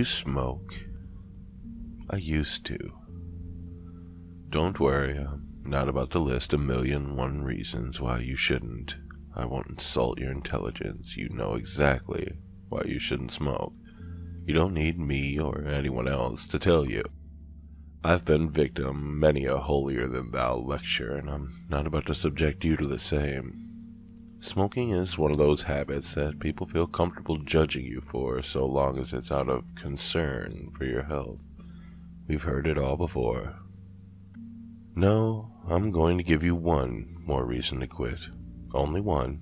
smoke? I used to. Don't worry, I'm not about to list 1,000,001 reasons why you shouldn't. I won't insult your intelligence. You know exactly why you shouldn't smoke. You don't need me or anyone else to tell you. I've been victim many a holier-than-thou lecture, and I'm not about to subject you to the same. Smoking is one of those habits that people feel comfortable judging you for so long as it's out of concern for your health. We've heard it all before. No, I'm going to give you one more reason to quit. Only one.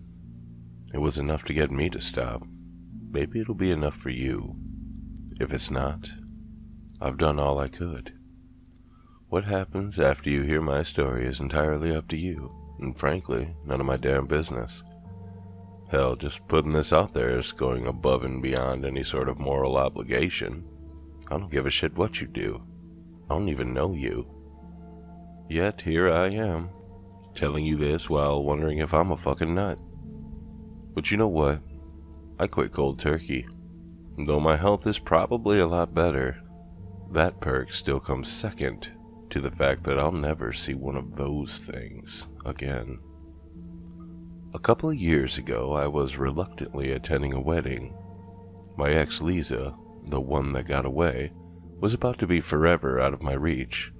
It was enough to get me to stop. Maybe it'll be enough for you. If it's not, I've done all I could. What happens after you hear my story is entirely up to you, and frankly, none of my damn business. Hell, just putting this out there is going above and beyond any sort of moral obligation. I don't give a shit what you do. I don't even know you. Yet here I am, telling you this while wondering if I'm a fucking nut. But you know what? I quit cold turkey. Though my health is probably a lot better, that perk still comes second to the fact that I'll never see one of those things again. A couple of years ago, I was reluctantly attending a wedding. My ex Lisa, the one that got away, was about to be forever out of my reach.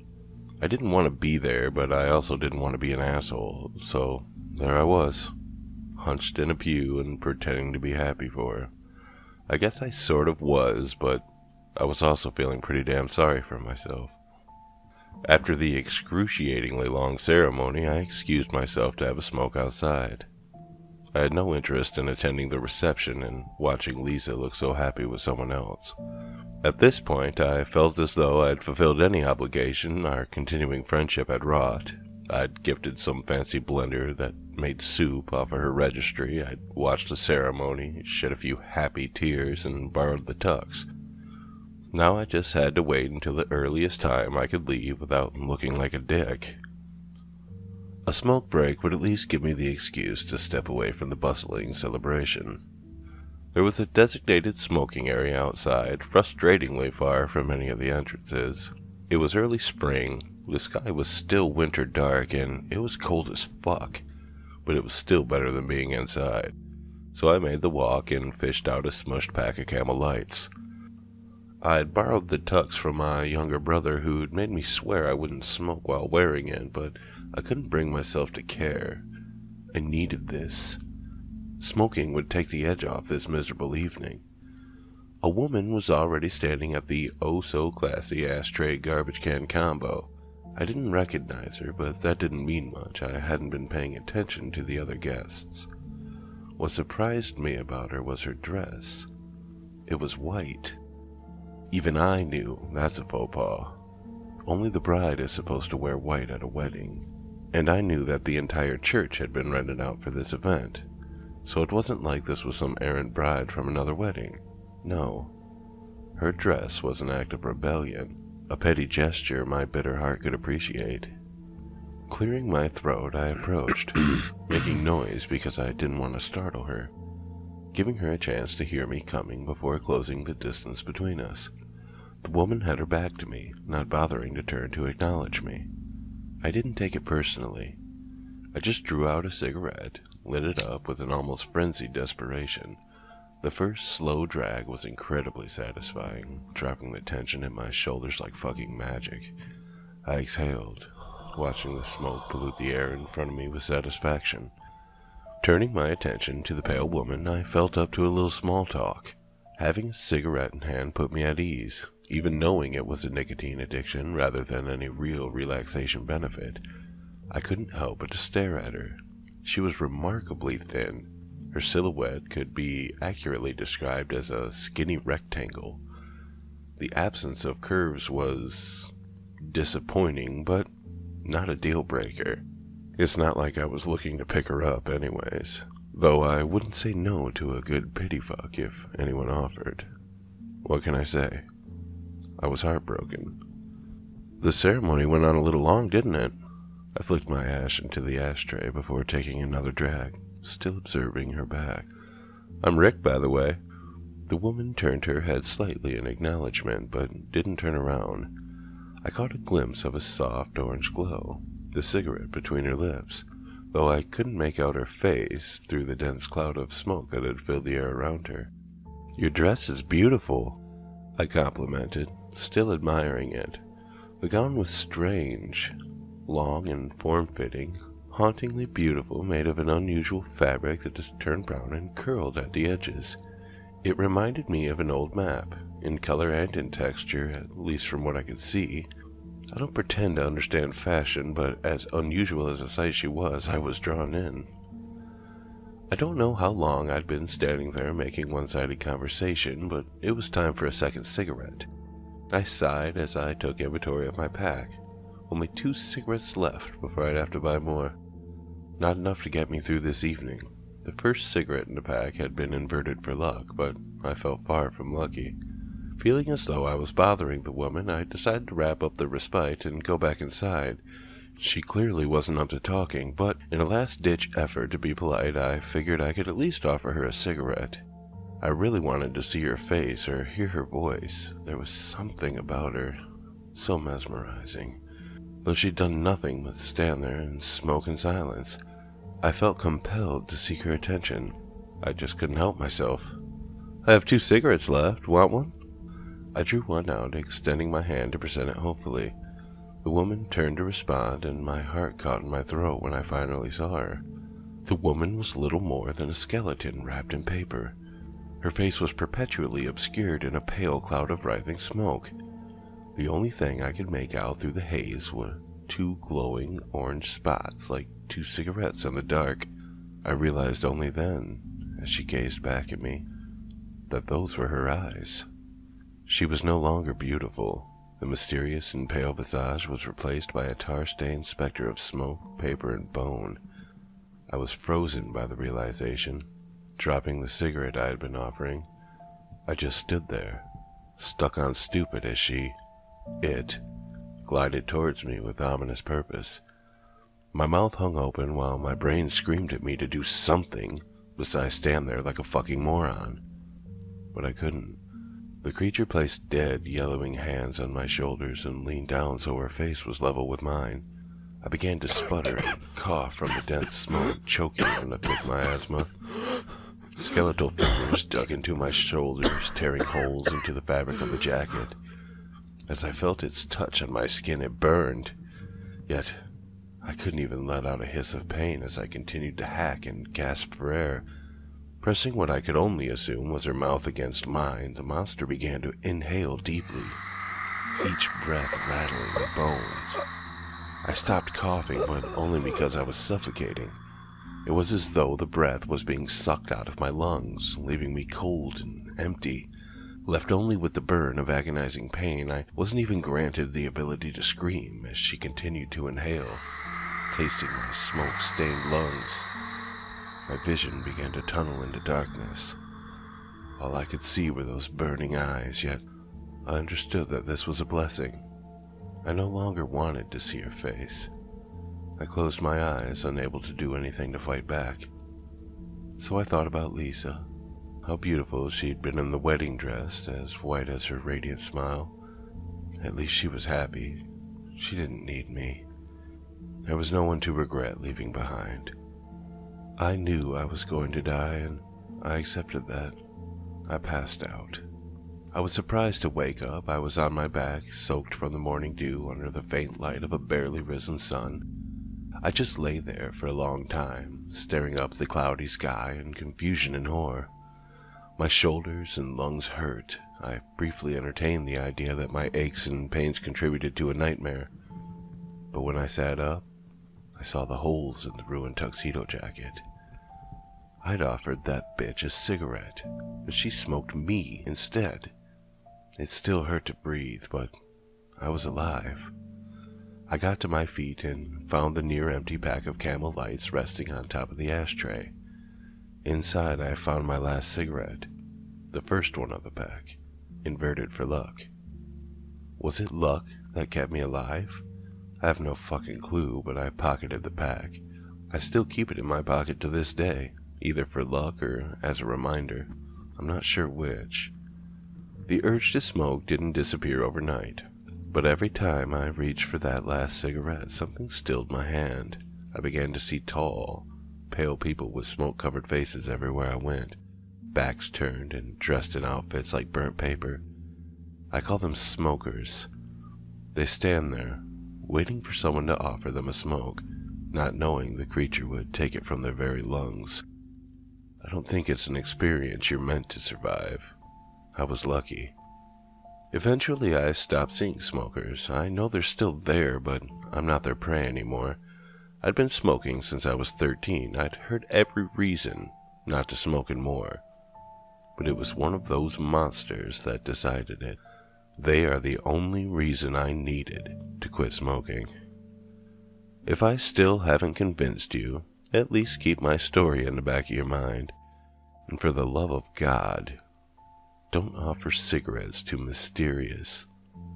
I didn't want to be there, but I also didn't want to be an asshole, so there I was, hunched in a pew and pretending to be happy for her. I guess I sort of was, but I was also feeling pretty damn sorry for myself. After the excruciatingly long ceremony, I excused myself to have a smoke outside. I had no interest in attending the reception and watching Lisa look so happy with someone else. At this point, I felt as though I'd fulfilled any obligation our continuing friendship had wrought. I'd gifted some fancy blender that made soup off of her registry, I'd watched the ceremony, shed a few happy tears, and borrowed the tux. Now I just had to wait until the earliest time I could leave without looking like a dick. A smoke break would at least give me the excuse to step away from the bustling celebration. There was a designated smoking area outside, frustratingly far from any of the entrances. It was early spring, the sky was still winter dark, and it was cold as fuck, but it was still better than being inside. So I made the walk and fished out a smushed pack of Camel Lights. I'd borrowed the tux from my younger brother, who'd made me swear I wouldn't smoke while wearing it, but I couldn't bring myself to care. I needed this. Smoking would take the edge off this miserable evening. A woman was already standing at the oh-so-classy ashtray garbage can combo. I didn't recognize her, but that didn't mean much. I hadn't been paying attention to the other guests. What surprised me about her was her dress. It was white. Even I knew that's a faux pas. Only the bride is supposed to wear white at a wedding, and I knew that the entire church had been rented out for this event. So it wasn't like this was some errant bride from another wedding. No. Her dress was an act of rebellion, a petty gesture my bitter heart could appreciate. Clearing my throat, I approached, making noise because I didn't want to startle her, giving her a chance to hear me coming before closing the distance between us. The woman had her back to me, not bothering to turn to acknowledge me. I didn't take it personally. I just drew out a cigarette, lit it up with an almost frenzied desperation. The first slow drag was incredibly satisfying, dropping the tension in my shoulders like fucking magic. I exhaled, watching the smoke pollute the air in front of me with satisfaction. Turning my attention to the pale woman, I felt up to a little small talk. Having a cigarette in hand put me at ease, even knowing it was a nicotine addiction rather than any real relaxation benefit. I couldn't help but to stare at her. She was remarkably thin. Her silhouette could be accurately described as a skinny rectangle. The absence of curves was disappointing, but not a deal breaker. It's not like I was looking to pick her up anyways, though I wouldn't say no to a good pity fuck if anyone offered. What can I say? I was heartbroken. The ceremony went on a little long, didn't it? I flicked my ash into the ashtray before taking another drag, still observing her back. I'm Rick, by the way. The woman turned her head slightly in acknowledgement, but didn't turn around. I caught a glimpse of a soft orange glow, the cigarette between her lips, though I couldn't make out her face through the dense cloud of smoke that had filled the air around her. "Your dress is beautiful," I complimented, still admiring it. The gown was strange, long and form-fitting, hauntingly beautiful, made of an unusual fabric that just turned brown and curled at the edges. It reminded me of an old map, in color and in texture, at least from what I could see. I don't pretend to understand fashion, but as unusual as a sight she was, I was drawn in. I don't know how long I'd been standing there making one-sided conversation, but it was time for a second cigarette. I sighed as I took inventory of my pack. Only 2 cigarettes left before I'd have to buy more. Not enough to get me through this evening. The first cigarette in the pack had been inverted for luck, but I felt far from lucky. Feeling as though I was bothering the woman, I decided to wrap up the respite and go back inside. She clearly wasn't up to talking, but in a last-ditch effort to be polite, I figured I could at least offer her a cigarette. I really wanted to see her face or hear her voice. There was something about her, so mesmerizing. Though she'd done nothing but stand there and smoke in silence, I felt compelled to seek her attention. I just couldn't help myself. "I have 2 cigarettes left. Want one?" I drew one out, extending my hand to present it hopefully. The woman turned to respond, and my heart caught in my throat when I finally saw her. The woman was little more than a skeleton wrapped in paper. Her face was perpetually obscured in a pale cloud of writhing smoke. The only thing I could make out through the haze were 2 glowing orange spots like 2 cigarettes in the dark. I realized only then, as she gazed back at me, that those were her eyes. She was no longer beautiful. The mysterious and pale visage was replaced by a tar-stained specter of smoke, paper, and bone. I was frozen by the realization. Dropping the cigarette I had been offering, I just stood there, stuck on stupid as it glided towards me with ominous purpose. My mouth hung open while my brain screamed at me to do something besides stand there like a fucking moron. But I couldn't. The creature placed dead, yellowing hands on my shoulders and leaned down so her face was level with mine. I began to sputter and cough from the dense smoke, choking from the thick miasma. Skeletal fingers dug into my shoulders, tearing holes into the fabric of the jacket. As I felt its touch on my skin, it burned. Yet I couldn't even let out a hiss of pain as I continued to hack and gasp for air. Pressing what I could only assume was her mouth against mine, the monster began to inhale deeply, each breath rattling my bones. I stopped coughing, but only because I was suffocating. It was as though the breath was being sucked out of my lungs, leaving me cold and empty. Left only with the burn of agonizing pain, I wasn't even granted the ability to scream as she continued to inhale, tasting my smoke-stained lungs. My vision began to tunnel into darkness. All I could see were those burning eyes, yet I understood that this was a blessing. I no longer wanted to see her face. I closed my eyes, unable to do anything to fight back. So I thought about Lisa. How beautiful she'd been in the wedding dress, as white as her radiant smile. At least she was happy. She didn't need me. There was no one to regret leaving behind. I knew I was going to die, and I accepted that. I passed out. I was surprised to wake up. I was on my back, soaked from the morning dew under the faint light of a barely risen sun. I just lay there for a long time, staring up at the cloudy sky in confusion and horror. My shoulders and lungs hurt. I briefly entertained the idea that my aches and pains contributed to a nightmare. But when I sat up, I saw the holes in the ruined tuxedo jacket. I'd offered that bitch a cigarette, but she smoked me instead. It still hurt to breathe, but I was alive. I got to my feet and found the near-empty pack of Camel Lights resting on top of the ashtray. Inside, I found my last cigarette, the first one of the pack, inverted for luck. Was it luck that kept me alive? I have no fucking clue, but I pocketed the pack. I still keep it in my pocket to this day, either for luck or as a reminder. I'm not sure which. The urge to smoke didn't disappear overnight, but every time I reached for that last cigarette, something stilled my hand. I began to see tall, pale people with smoke-covered faces everywhere I went, backs turned and dressed in outfits like burnt paper. I call them smokers. They stand there, waiting for someone to offer them a smoke, not knowing the creature would take it from their very lungs. I don't think it's an experience you're meant to survive. I was lucky. Eventually I stopped seeing smokers. I know they're still there, but I'm not their prey anymore. I'd been smoking since I was 13. I'd heard every reason not to smoke anymore. But it was one of those monsters that decided it. They are the only reason I needed to quit smoking. If I still haven't convinced you, at least keep my story in the back of your mind. And for the love of God, don't offer cigarettes to mysterious,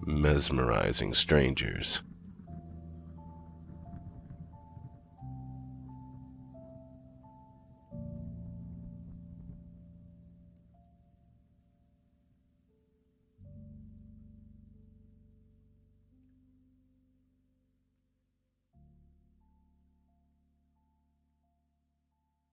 mesmerizing strangers.